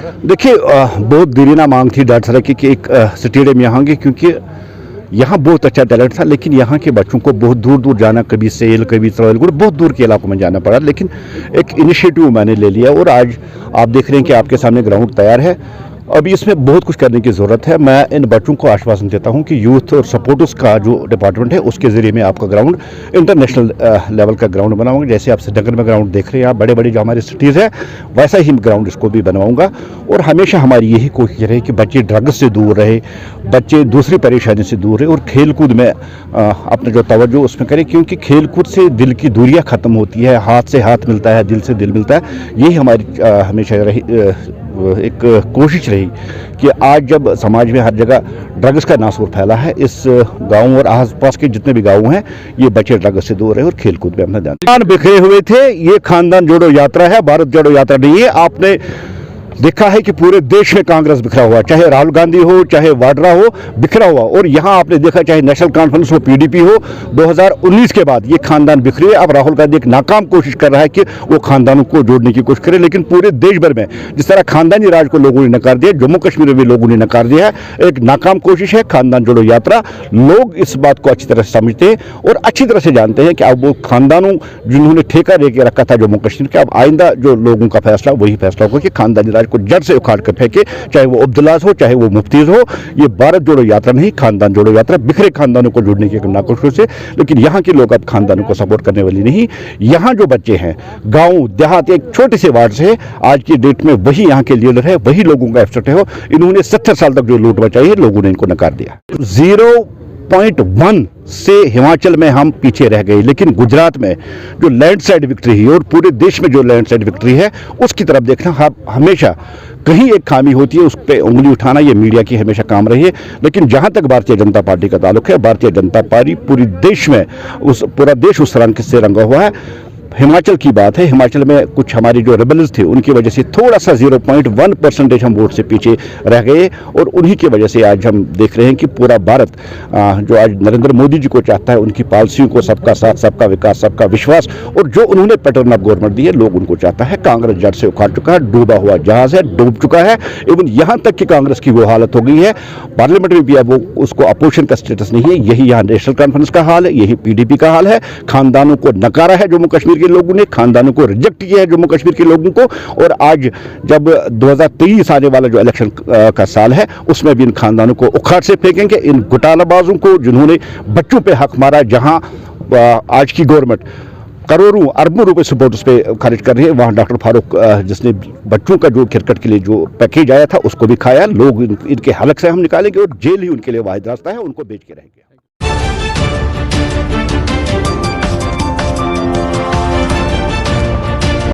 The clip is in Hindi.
देखिए बहुत देरीना मांग थी डॉक्टर की एक स्टेडियम यहाँ की, क्योंकि यहाँ बहुत अच्छा टैलेंट था, लेकिन यहाँ के बच्चों को बहुत दूर दूर जाना, कभी सेल कभी त्रवलगुड़, बहुत दूर के इलाकों में जाना पड़ा। लेकिन एक इनिशिएटिव मैंने ले लिया और आज आप देख रहे हैं कि आपके सामने ग्राउंड तैयार है। अभी इसमें बहुत कुछ करने की ज़रूरत है। मैं इन बच्चों को आश्वासन देता हूं कि यूथ और सपोर्ट्स का जो डिपार्टमेंट है उसके ज़रिए मैं आपका ग्राउंड इंटरनेशनल लेवल का ग्राउंड बनाऊंगा। जैसे आप श्रीनगर में ग्राउंड देख रहे हैं, आप बड़े बड़े जो हमारे सिटीज़ है, वैसा ही ग्राउंड इसको भी बनवाऊंगा। और हमेशा हमारी यही कोशिश रहे कि बच्चे ड्रग्स से दूर रहे, बच्चे दूसरी परेशानी से दूर रहे और खेल कूद में अपना जो तवज्जो उसमें करें, क्योंकि खेल कूद से दिल की दूरियाँ ख़त्म होती है, हाथ से हाथ मिलता है, दिल से दिल मिलता है। यही हमारी हमेशा रही एक कोशिश रही कि आज जब समाज में हर जगह ड्रग्स का नासूर फैला है, इस गांव और आसपास के जितने भी गांव हैं, ये बच्चे ड्रग्स से दूर रहे और खेल कूद में अपना ध्यान बिखरे हुए थे। ये खानदान जोड़ो यात्रा है, भारत जोड़ो यात्रा नहीं है। आपने देखा है कि पूरे देश में कांग्रेस बिखरा हुआ, चाहे राहुल गांधी हो, चाहे वाड्रा हो, बिखरा हुआ। और यहाँ आपने देखा चाहे नेशनल कॉन्फ्रेंस हो, पीडीपी हो, 2019 के बाद ये खानदान बिखरे। अब राहुल गांधी एक नाकाम कोशिश कर रहा है कि वो खानदानों को जोड़ने की कोशिश करे, लेकिन पूरे देश भर में जिस तरह खानदानी राज को लोगों ने नकार दिया, जम्मू कश्मीर में भी लोगों ने नकार दिया है। एक नाकाम कोशिश है खानदान जोड़ो यात्रा। लोग इस बात को अच्छी तरह से समझते हैं और अच्छी तरह से जानते हैं कि अब वो खानदानों जिन्होंने ठेका लेके रखा था जम्मू कश्मीर का, अब आइंदा जो लोगों का फैसला वही फैसला होगा कि खानदानी राज को जड़ से उखाड़ कर फेंके, चाहे वो अब्दुल्लाज हो, चाहे वो मुफ्तीज हो। ये भारत जोड़ो यात्रा नहीं, खानदान जोड़ो यात्रा। बिखरे खानदानों को जोड़ने की कोशिश है, लेकिन यहाँ के लोग अब खानदानों को सपोर्ट करने वाली नहीं। यहाँ जो बच्चे हैं गांव देहात एक छोटे से वार्ड से, आज की डेट में वही यहाँ के लीडर है, वही लोगों का एफर्ट है। इन्होंने 70 साल तक जो लूट बचाई है, लोगों ने इनको नकार दिया। 0.1 से हिमाचल में हम पीछे रह गए, लेकिन गुजरात में जो लैंडस्लाइड विक्ट्री है और पूरे देश में जो लैंडस्लाइड विक्ट्री है, उसकी तरफ देखना हमेशा कहीं एक खामी होती है, उस पर उंगली उठाना ये मीडिया की हमेशा काम रही है। लेकिन जहां तक भारतीय जनता पार्टी का ताल्लुक है, भारतीय जनता पार्टी पूरी देश में पूरा देश उस रंग से रंगा हुआ है। हिमाचल की बात है, हिमाचल में कुछ हमारी जो रेबल्स थे उनकी वजह से थोड़ा सा 0.1% हम वोट से पीछे रह गए, और उन्हीं की वजह से आज हम देख रहे हैं कि पूरा भारत जो आज नरेंद्र मोदी जी को चाहता है, उनकी पॉलिसियों को, सबका साथ, सबका विकास, सबका विश्वास, और जो उन्होंने पैटर्न ऑफ गवर्नमेंट दी है, लोग उनको चाहता है। कांग्रेस जड़ से उखाड़ चुका है, डूबा हुआ जहाज है, डूब चुका है। इवन यहाँ तक कि कांग्रेस की वो हालत हो गई है, पार्लियामेंट में भी अब वो उसको अपोजिशन का स्टेटस नहीं है। यही यहाँ नेशनल कॉन्फ्रेंस का हाल है, यही पीडीपी का हाल है। खानदानों को नकारा है जम्मू कश्मीर के लोगों ने, खानदानों को रिजेक्ट किया है जम्मू कश्मीर के लोगों को। और आज जब 2023 आने वाला जो इलेक्शन का साल है, उसमें भी इन खानदानों को उखाड़ से फेंकेंगे, इन घोटालाबाजों को जिन्होंने बच्चों पे हक मारा। जहां आज की गवर्नमेंट करोड़ों अरबों रुपए सपोर्ट उस पर खर्च कर रही है, वहाँ डॉक्टर फारूक जिसने बच्चों का जो क्रिकेट के लिए जो पैकेज आया था उसको भी खाया। लोग इनके हलक से हम निकालेंगे और जेल ही उनके लिए वाहिद रास्ता है, उनको बेच के रहेंगे।